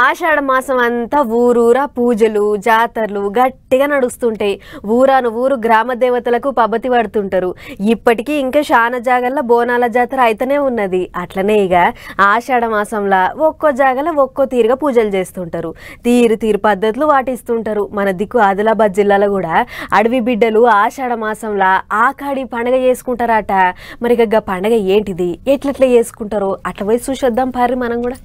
ఆషాఢ మాసం అంతా ఊరూరా పూజలు జాతరలు గట్టిగా నడుస్తుంటాయి. ఊరాను ఊరు గ్రామ దేవతలకు పబ్బతి పడుతుంటారు. ఇప్పటికీ ఇంకా శాన జాగల్ల బోనాల జాతర అయితేనే ఉన్నది. అట్లనే ఇక ఆషాఢ మాసంలో ఒక్కో జాగల ఒక్కో తీరుగా పూజలు చేస్తుంటారు. తీరు పద్ధతులు పాటిస్తుంటారు. మన దిక్కు ఆదిలాబాద్ జిల్లాలో కూడా అడవి బిడ్డలు ఆషాఢ మాసంలో ఆకాడి పండుగ చేసుకుంటారట. మరి ఇక పండుగ ఏంటిది, ఎట్లెట్లా చేసుకుంటారో అట్లా పోయి చూసొద్దాం పారి మనం కూడా.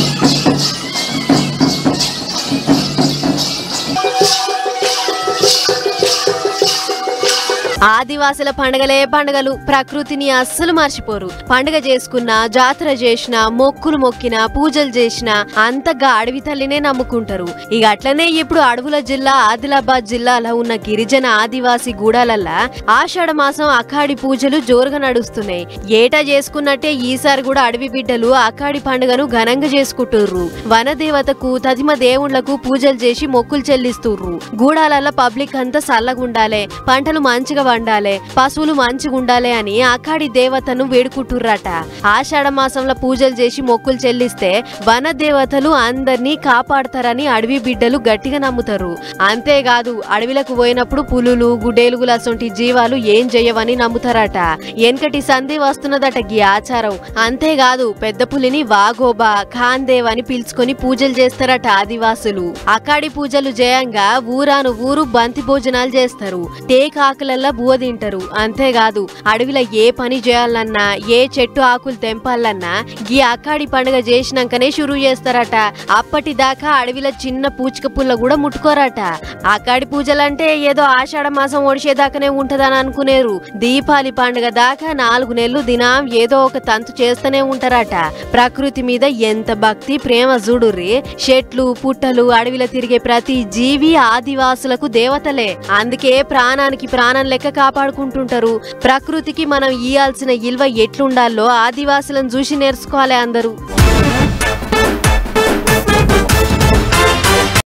ఆదివాసుల పండుగలే పండుగలు. ప్రకృతిని అస్సలు మర్చిపోరు. పండుగ చేసుకున్నా, జాతర చేసినా, మొక్కులు మొక్కినా, పూజలు చేసినా అంతగా అడవి తల్లినే నమ్ముకుంటారు. ఇక అట్లనే ఇప్పుడు అడవుల జిల్లా ఆదిలాబాద్ జిల్లాలో ఉన్న గిరిజన ఆదివాసి గూడాలల్లా ఆషాఢ మాసం అఖాడి పూజలు జోరుగా నడుస్తున్నాయి. ఏటా చేసుకున్నట్టే ఈసారి కూడా అడవి బిడ్డలు అఖాడి పండుగను ఘనంగా చేసుకుంటుర్రు. వనదేవతకు తదిమ దేవుళ్లకు పూజలు చేసి మొక్కులు చెల్లిస్తుర్రు. గూడాలల్ల పబ్లిక్ అంతా సల్లగుండాలే, పంటలు మంచిగా వండాలే, పశువులు మంచిగుండాలే అని అఖాడి దేవతను వేడుకుంటుర్రట. ఆషాఢ మాసంలో పూజలు చేసి మొక్కులు చెల్లిస్తే వన దేవతలు అందరినీ కాపాడతారని అడవి బిడ్డలు గట్టిగా నమ్ముతారు. అంతేకాదు అడవిలకు పోయినప్పుడు పులులు గుడేలుగులు అసొంటి జీవాలు ఏం చెయ్యవని నమ్ముతారట. వెనకటి సంధి వస్తున్నదట గీ ఆచారం. అంతేకాదు పెద్ద పులిని వాగోబా ఖాందేవ్ అని పిలుచుకొని పూజలు చేస్తారట ఆదివాసులు. అఖాడి పూజలు చేయంగా ఊరాను ఊరు బంతి భోజనాలు చేస్తారు. టేకాకులల్లా బువ్వ తింటారు. అంతేకాదు అడవిలో ఏ పని చేయాలన్నా, ఏ చెట్టు ఆకులు తెంపాలన్నా గీ అఖాడి పండుగ చేసినాకనే షురూ చేస్తారట. అప్పటిదాకా అడవిలో చిన్న పూచిక పుల్ల కూడా ముట్టుకోరట. అఖాడి పూజలంటే ఏదో ఆషాఢ మాసం ఒడిసేదాకానే ఉంటదని అనుకునేరు. దీపావళి పండుగ దాకా 4 నెలలు దినం ఏదో ఒక తంతు చేస్తూనే ఉంటారట. ప్రకృతి మీద ఎంత భక్తి ప్రేమ చూడుర్రి. చెట్లు పుట్టలు అడవిలో తిరిగే ప్రతి జీవి ఆదివాసులకు దేవతలే. అందుకే ప్రాణానికి ప్రాణం లెక్క కాపాడుకుంటుంటారు. ప్రకృతికి మనం ఇయ్యాల్సిన ఇల్వ ఎట్లుండాలో ఆదివాసులను చూసి నేర్చుకోవాలి అందరూ.